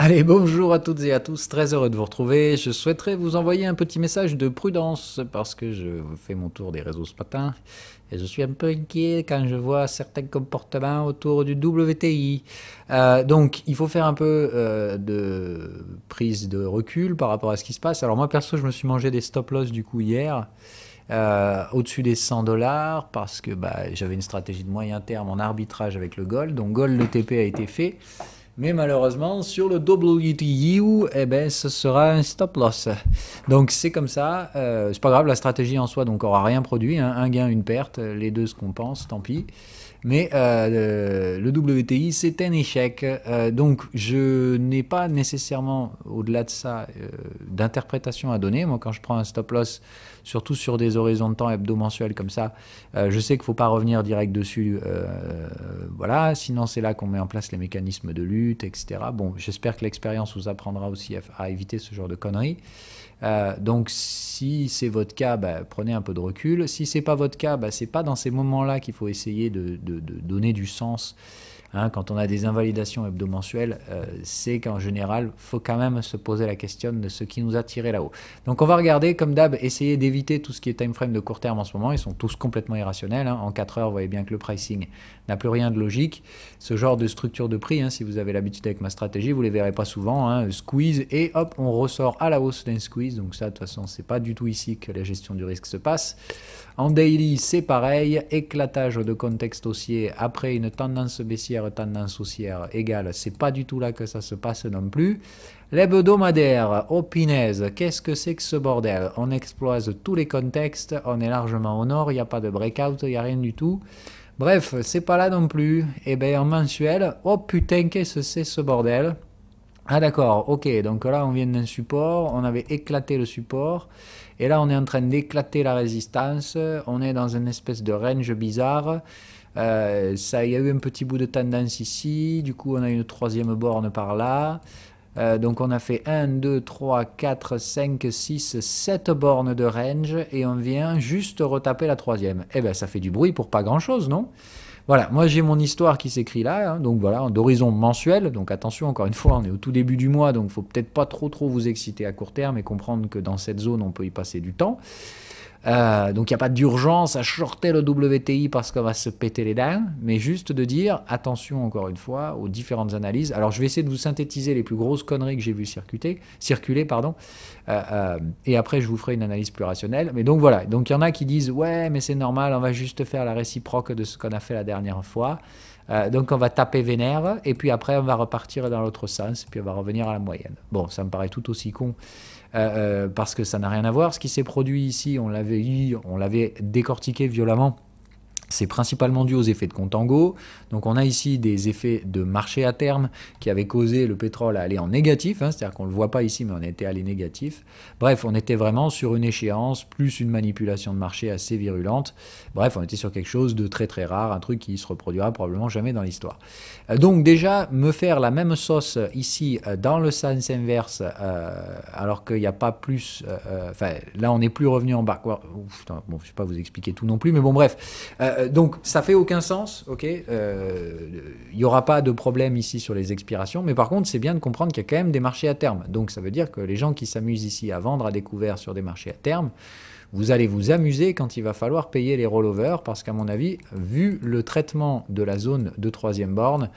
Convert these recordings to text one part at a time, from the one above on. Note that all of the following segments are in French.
Allez, bonjour à toutes et à tous, très heureux de vous retrouver. Je souhaiterais vous envoyer un petit message de prudence parce que je fais mon tour des réseaux ce matin et je suis un peu inquiet quand je vois certains comportements autour du WTI. Donc, il faut faire un peu de prise de recul par rapport à ce qui se passe. Alors moi, perso, je me suis mangé des stop-loss du coup hier. Au-dessus des 100 dollars parce que j'avais une stratégie de moyen terme en arbitrage avec le gold. Donc gold, le TP a été fait. Mais malheureusement, sur le WTU, eh ben, ce sera un stop loss. Donc c'est comme ça, c'est pas grave, la stratégie en soi donc aura rien produit, hein. Un gain, une perte, les deux se compensent, tant pis. Mais le WTI, c'est un échec. Donc je n'ai pas nécessairement, au-delà de ça, d'interprétation à donner. Moi, quand je prends un stop loss, surtout sur des horizons de temps hebdo-mensuels comme ça, je sais qu'il ne faut pas revenir direct dessus. Voilà, sinon c'est là qu'on met en place les mécanismes de lutte, etc. Bon, j'espère que l'expérience vous apprendra aussi à éviter ce genre de conneries. Donc si c'est votre cas, prenez un peu de recul. Si c'est pas votre cas, c'est pas dans ces moments-là qu'il faut essayer de donner du sens. Hein, quand on a des invalidations hebdomensuelles, c'est qu'en général, il faut quand même se poser la question de ce qui nous a tiré là-haut. Donc on va regarder, comme d'hab, essayer d'éviter tout ce qui est time frame de court terme en ce moment. Ils sont tous complètement irrationnels. Hein. En 4 heures, vous voyez bien que le pricing n'a plus rien de logique. Ce genre de structure de prix, hein, si vous avez l'habitude avec ma stratégie, vous ne les verrez pas souvent. Hein. Squeeze et hop, on ressort à la hausse d'un squeeze. Donc ça, de toute façon, c'est pas du tout ici que la gestion du risque se passe. En daily, c'est pareil, éclatage de contexte haussier après une tendance baissière, tendance haussière égale, c'est pas du tout là que ça se passe non plus. L'hebdomadaire, oh pinaise, qu'est-ce que c'est que ce bordel? On explose tous les contextes, on est largement au nord, il n'y a pas de breakout, il n'y a rien du tout. Bref, c'est pas là non plus. Et bien en mensuel, oh putain, qu'est-ce que c'est ce bordel? Ah d'accord, ok, donc là on vient d'un support, on avait éclaté le support, et là on est en train d'éclater la résistance, on est dans une espèce de range bizarre, il y a eu un petit bout de tendance ici, du coup on a une troisième borne par là, donc on a fait 1, 2, 3, 4, 5, 6, 7 bornes de range, et on vient juste retaper la troisième. Eh ben ça fait du bruit pour pas grand chose, non ? Voilà, moi j'ai mon histoire qui s'écrit là, hein, donc voilà, d'horizon mensuel, donc attention, encore une fois, on est au tout début du mois, donc il ne faut peut-être pas trop vous exciter à court terme et comprendre que dans cette zone, on peut y passer du temps. Donc il n'y a pas d'urgence à shorter le WTI parce qu'on va se péter les dents, mais juste de dire attention encore une fois aux différentes analyses. Alors je vais essayer de vous synthétiser les plus grosses conneries que j'ai vues circuler, et après je vous ferai une analyse plus rationnelle. Mais donc voilà, donc il y en a qui disent ouais mais c'est normal, on va juste faire la réciproque de ce qu'on a fait la dernière fois. Donc on va taper vénère et puis après on va repartir dans l'autre sens et puis on va revenir à la moyenne. Bon, ça me paraît tout aussi con parce que ça n'a rien à voir. Ce qui s'est produit ici, on l'avait décortiqué violemment. C'est principalement dû aux effets de contango. Donc on a ici des effets de marché à terme qui avaient causé le pétrole à aller en négatif, hein, c'est-à-dire qu'on ne le voit pas ici, mais on était allé négatif. Bref, on était vraiment sur une échéance, plus une manipulation de marché assez virulente. Bref, on était sur quelque chose de très très rare, un truc qui se reproduira probablement jamais dans l'histoire. Donc déjà, me faire la même sauce ici dans le sens inverse, alors qu'il n'y a pas plus... là, on n'est plus revenu en bas. Bon, je ne vais pas vous expliquer tout non plus, mais bon, bref. Donc ça fait aucun sens, ok. Il n'y aura pas de problème ici sur les expirations, mais par contre c'est bien de comprendre qu'il y a quand même des marchés à terme. Donc ça veut dire que les gens qui s'amusent ici à vendre à découvert sur des marchés à terme, vous allez vous amuser quand il va falloir payer les rollovers, parce qu'à mon avis, vu le traitement de la zone de troisième borne,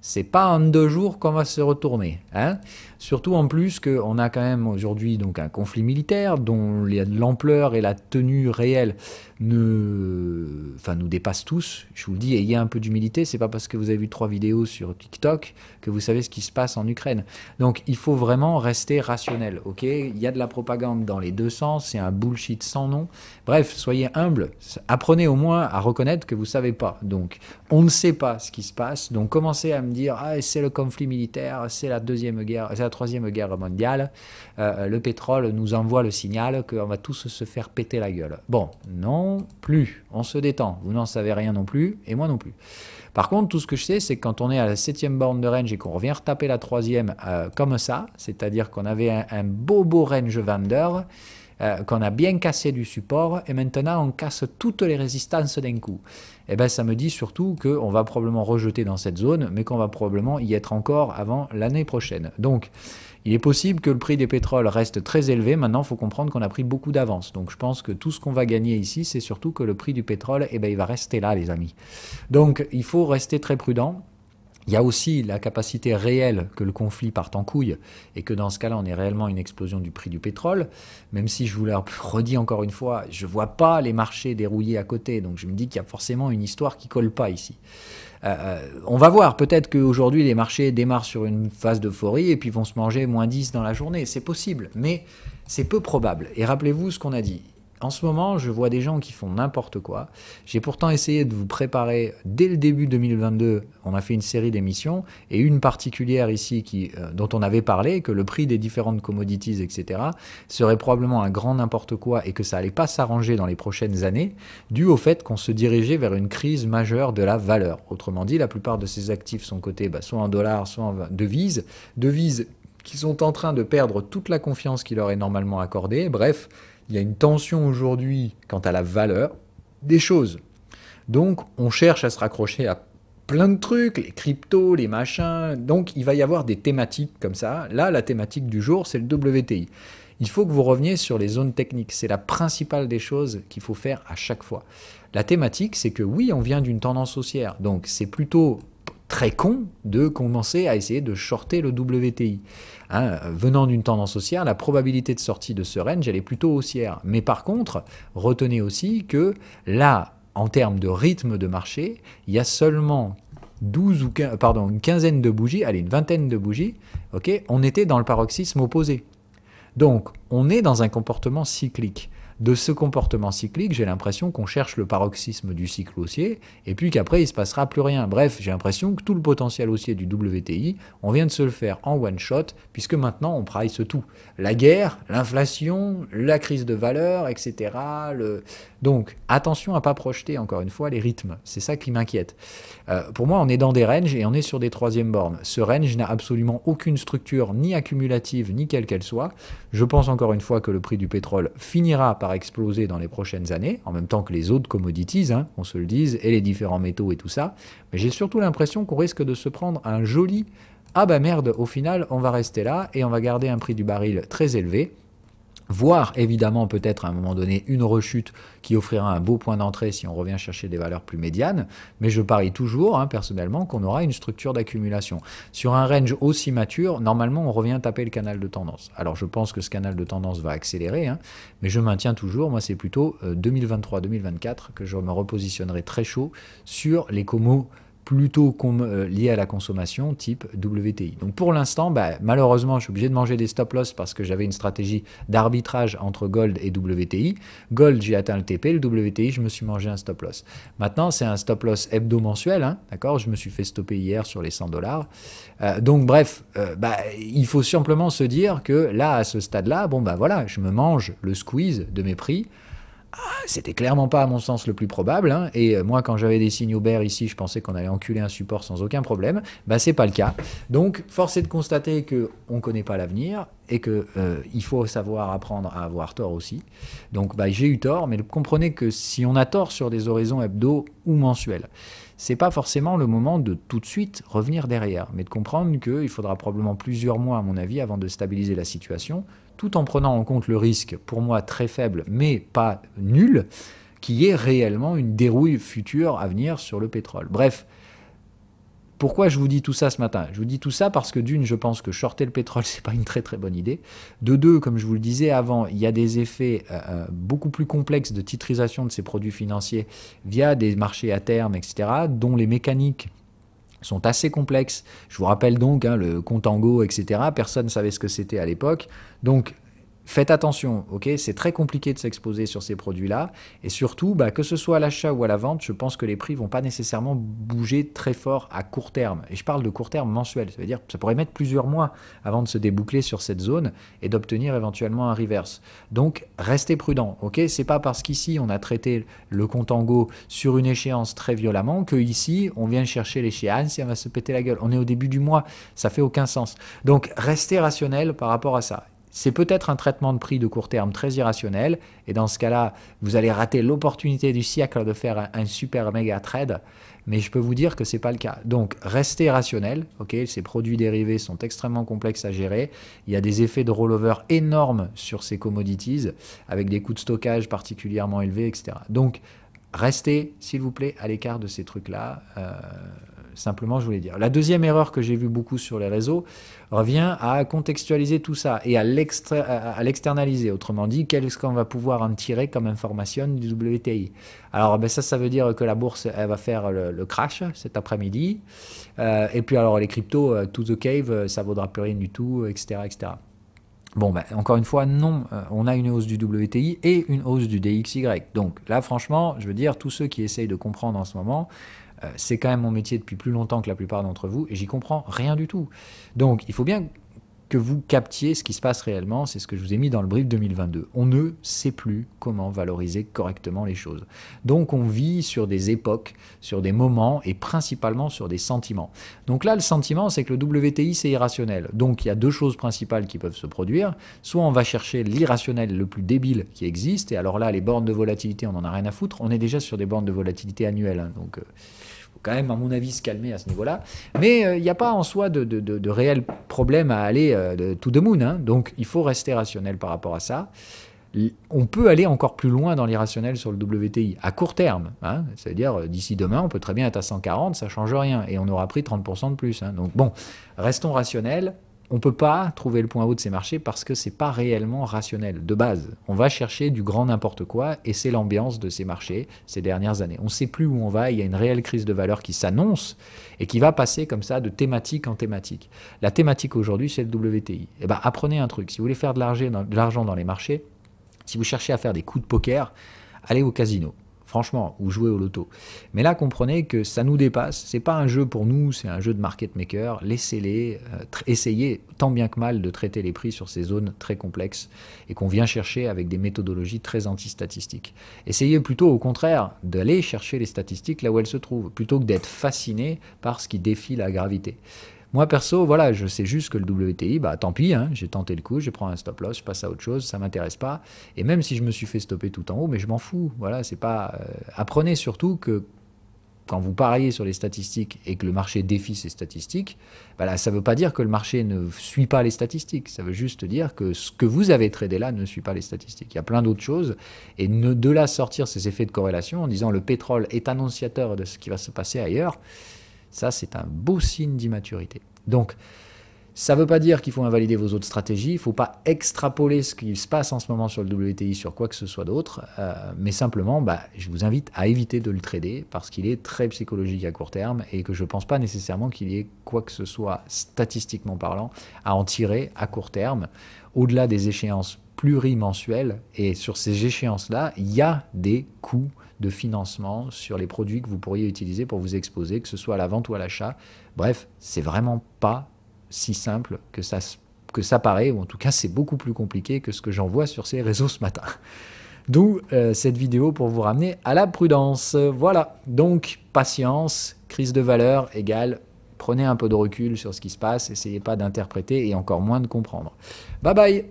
c'est pas en 2 jours qu'on va se retourner. Hein, surtout en plus qu'on a quand même aujourd'hui donc un conflit militaire dont l'ampleur et la tenue réelle nous dépassent tous. Je vous le dis, ayez un peu d'humilité. C'est pas parce que vous avez vu 3 vidéos sur TikTok que vous savez ce qui se passe en Ukraine. Donc il faut vraiment rester rationnel. Ok, il y a de la propagande dans les deux sens. C'est un bullshit sans nom. Bref, soyez humble. Apprenez au moins à reconnaître que vous savez pas. Donc on ne sait pas ce qui se passe. Donc commencez à me dire ah c'est le conflit militaire, c'est la troisième guerre mondiale. Le pétrole nous envoie le signal qu'on va tous se faire péter la gueule. Bon, non plus. On se détend. Vous n'en savez rien non plus, et moi non plus. Par contre, tout ce que je sais, c'est que quand on est à la 7e borne de range et qu'on revient retaper la 3e comme ça, c'est-à-dire qu'on avait un beau range vendeur, qu'on a bien cassé du support et maintenant on casse toutes les résistances d'un coup. Eh ben, ça me dit surtout qu'on va probablement rejeter dans cette zone, mais qu'on va probablement y être encore avant l'année prochaine. Donc, il est possible que le prix des pétroles reste très élevé. Maintenant, il faut comprendre qu'on a pris beaucoup d'avance. Donc, je pense que tout ce qu'on va gagner ici, c'est surtout que le prix du pétrole, eh ben, il va rester là, les amis. Donc, il faut rester très prudent. Il y a aussi la capacité réelle que le conflit parte en couille et que dans ce cas-là, on ait réellement une explosion du prix du pétrole. Même si je vous le redis encore une fois, je ne vois pas les marchés dérouillés à côté. Donc je me dis qu'il y a forcément une histoire qui ne colle pas ici. On va voir, peut-être qu'aujourd'hui les marchés démarrent sur une phase d'euphorie et puis vont se manger moins 10 dans la journée. C'est possible, mais c'est peu probable. Et rappelez-vous ce qu'on a dit. En ce moment, je vois des gens qui font n'importe quoi. J'ai pourtant essayé de vous préparer dès le début 2022. On a fait une série d'émissions et une particulière ici dont on avait parlé, que le prix des différentes commodities, etc., serait probablement un grand n'importe quoi et que ça allait pas s'arranger dans les prochaines années, dû au fait qu'on se dirigeait vers une crise majeure de la valeur. Autrement dit, la plupart de ces actifs sont cotés soit en dollars, soit en devises qui sont en train de perdre toute la confiance qui leur est normalement accordée. Bref, il y a une tension aujourd'hui quant à la valeur des choses. Donc, on cherche à se raccrocher à plein de trucs, les cryptos, les machins. Donc, il va y avoir des thématiques comme ça. Là, la thématique du jour, c'est le WTI. Il faut que vous reveniez sur les zones techniques. C'est la principale des choses qu'il faut faire à chaque fois. La thématique, c'est que oui, on vient d'une tendance haussière. Donc, c'est plutôt très con de commencer à essayer de shorter le WTI. Venant d'une tendance haussière, la probabilité de sortie de ce range, elle est plutôt haussière. Mais par contre, retenez aussi que là, en termes de rythme de marché, il y a seulement une quinzaine de bougies, allez, une vingtaine de bougies, okay, on était dans le paroxysme opposé. Donc, on est dans un comportement cyclique. De ce comportement cyclique, j'ai l'impression qu'on cherche le paroxysme du cycle haussier et puis qu'après, il ne se passera plus rien. Bref, j'ai l'impression que tout le potentiel haussier du WTI, on vient de se le faire en one shot puisque maintenant, on price tout. La guerre, l'inflation, la crise de valeur, etc. Donc, attention à ne pas projeter, encore une fois, les rythmes. C'est ça qui m'inquiète. Pour moi, on est dans des ranges et on est sur des troisièmes bornes. Ce range n'a absolument aucune structure, ni accumulative, ni quelle qu'elle soit. Je pense encore une fois que le prix du pétrole finira par exploser dans les prochaines années, en même temps que les autres commodities, on se le dise, et les différents métaux et tout ça. Mais j'ai surtout l'impression qu'on risque de se prendre un joli « Ah bah merde, au final, on va rester là et on va garder un prix du baril très élevé ». Voire évidemment peut-être à un moment donné une rechute qui offrira un beau point d'entrée si on revient chercher des valeurs plus médianes, mais je parie toujours personnellement qu'on aura une structure d'accumulation. Sur un range aussi mature, normalement on revient taper le canal de tendance. Alors je pense que ce canal de tendance va accélérer, mais je maintiens toujours, moi c'est plutôt 2023-2024 que je me repositionnerai très chaud sur les comos plutôt lié à la consommation type WTI. Donc pour l'instant, malheureusement, je suis obligé de manger des stop-loss parce que j'avais une stratégie d'arbitrage entre Gold et WTI. Gold, j'ai atteint le TP, le WTI, je me suis mangé un stop-loss. Maintenant, c'est un stop-loss hebdo-mensuel, d'accord? Je me suis fait stopper hier sur les 100 $. Donc bref, il faut simplement se dire que là, à ce stade-là, voilà, je me mange le squeeze de mes prix. C'était clairement pas à mon sens le plus probable, et moi quand j'avais des signaux bear ici, je pensais qu'on allait enculer un support sans aucun problème. C'est pas le cas. Donc force est de constater qu'on connaît pas l'avenir et que il faut savoir apprendre à avoir tort aussi. Donc j'ai eu tort, mais comprenez que si on a tort sur des horizons hebdo ou mensuels, c'est pas forcément le moment de tout de suite revenir derrière, mais de comprendre qu'il faudra probablement plusieurs mois à mon avis avant de stabiliser la situation, tout en prenant en compte le risque, pour moi très faible, mais pas nul, qui est réellement une dérouille future à venir sur le pétrole. Bref, pourquoi je vous dis tout ça ce matin? Je vous dis tout ça parce que d'une, je pense que shorter le pétrole, c'est pas une très très bonne idée. De deux, comme je vous le disais avant, il y a des effets beaucoup plus complexes de titrisation de ces produits financiers via des marchés à terme, etc., dont les mécaniques sont assez complexes. Je vous rappelle donc le contango, etc. Personne ne savait ce que c'était à l'époque. Donc, faites attention, ok? C'est très compliqué de s'exposer sur ces produits-là. Et surtout, que ce soit à l'achat ou à la vente, je pense que les prix ne vont pas nécessairement bouger très fort à court terme. Et je parle de court terme mensuel. Ça veut dire que ça pourrait mettre plusieurs mois avant de se déboucler sur cette zone et d'obtenir éventuellement un reverse. Donc, restez prudent, ok? C'est pas parce qu'ici, on a traité le contango sur une échéance très violemment qu'ici, on vient chercher l'échéance et on va se péter la gueule. On est au début du mois, ça fait aucun sens. Donc, restez rationnel par rapport à ça. c'est peut-être un traitement de prix de court terme très irrationnel, et dans ce cas-là, vous allez rater l'opportunité du siècle de faire un super méga trade, mais je peux vous dire que ce n'est pas le cas. Donc, restez rationnel, ok, ces produits dérivés sont extrêmement complexes à gérer, il y a des effets de rollover énormes sur ces commodities, avec des coûts de stockage particulièrement élevés, etc. Donc, restez, s'il vous plaît, à l'écart de ces trucs-là. Simplement, je voulais dire. La deuxième erreur que j'ai vue beaucoup sur les réseaux revient à contextualiser tout ça et à l'externaliser. Autrement dit, qu'est-ce qu'on va pouvoir en tirer comme information du WTI? Alors, ben ça veut dire que la bourse, elle va faire le crash cet après-midi. Et puis, alors, les cryptos, to the cave, ça vaudra plus rien du tout, etc., etc. Bon, ben, encore une fois, non, on a une hausse du WTI et une hausse du DXY. Donc là, franchement, je veux dire, tous ceux qui essayent de comprendre en ce moment, c'est quand même mon métier depuis plus longtemps que la plupart d'entre vous, et j'y comprends rien du tout. Donc, il faut bien que vous captiez ce qui se passe réellement, c'est ce que je vous ai mis dans le brief 2022. On ne sait plus comment valoriser correctement les choses. Donc on vit sur des époques, sur des moments et principalement sur des sentiments. Donc là, le sentiment, c'est que le WTI, c'est irrationnel. Donc il y a deux choses principales qui peuvent se produire. Soit on va chercher l'irrationnel le plus débile qui existe, et alors là, les bornes de volatilité, on n'en a rien à foutre. On est déjà sur des bornes de volatilité annuelles, hein, donc quand même, à mon avis, se calmer à ce niveau-là. Mais il n'y a pas en soi de réel problème à aller to the moon. Hein. Donc, il faut rester rationnel par rapport à ça. On peut aller encore plus loin dans l'irrationnel sur le WTI, à court terme. Hein. C'est-à-dire, d'ici demain, on peut très bien être à 140, ça ne change rien. Et on aura pris 30% de plus. Hein. Donc, bon, restons rationnels. On ne peut pas trouver le point haut de ces marchés parce que ce n'est pas réellement rationnel de base. On va chercher du grand n'importe quoi et c'est l'ambiance de ces marchés ces dernières années. On ne sait plus où on va, il y a une réelle crise de valeur qui s'annonce et qui va passer comme ça de thématique en thématique. La thématique aujourd'hui, c'est le WTI. Eh ben, apprenez un truc, si vous voulez faire de l'argent dans les marchés, si vous cherchez à faire des coups de poker, allez au casino. Franchement, ou jouer au loto. Mais là, comprenez que ça nous dépasse. C'est pas un jeu pour nous, c'est un jeu de market maker. Laissez-les, essayez tant bien que mal de traiter les prix sur ces zones très complexes et qu'on vient chercher avec des méthodologies très anti-statistiques. Essayez plutôt, au contraire, d'aller chercher les statistiques là où elles se trouvent, plutôt que d'être fasciné par ce qui défie la gravité. Moi, perso, voilà, je sais juste que le WTI, bah tant pis, hein, j'ai tenté le coup, je prends un stop loss, je passe à autre chose, ça m'intéresse pas. Et même si je me suis fait stopper tout en haut, mais je m'en fous. Voilà, c'est pas. Apprenez surtout que quand vous pariez sur les statistiques et que le marché défie ces statistiques, voilà, ça ne veut pas dire que le marché ne suit pas les statistiques. Ça veut juste dire que ce que vous avez tradé là ne suit pas les statistiques. Il y a plein d'autres choses. Et de là sortir ces effets de corrélation en disant le pétrole est annonciateur de ce qui va se passer ailleurs, ça, c'est un beau signe d'immaturité. Donc, ça ne veut pas dire qu'il faut invalider vos autres stratégies, il ne faut pas extrapoler ce qui se passe en ce moment sur le WTI sur quoi que ce soit d'autre, mais simplement, je vous invite à éviter de le trader parce qu'il est très psychologique à court terme et que je ne pense pas nécessairement qu'il y ait quoi que ce soit, statistiquement parlant, à en tirer à court terme, au-delà des échéances plurimensuelles. Et sur ces échéances-là, il y a des coûts de financement sur les produits que vous pourriez utiliser pour vous exposer, que ce soit à la vente ou à l'achat. Bref, c'est vraiment pas si simple que ça paraît, ou en tout cas c'est beaucoup plus compliqué que ce que j'en vois sur ces réseaux ce matin. D'où cette vidéo pour vous ramener à la prudence. Voilà, donc patience, crise de valeur égale prenez un peu de recul sur ce qui se passe, essayez pas d'interpréter et encore moins de comprendre. Bye bye.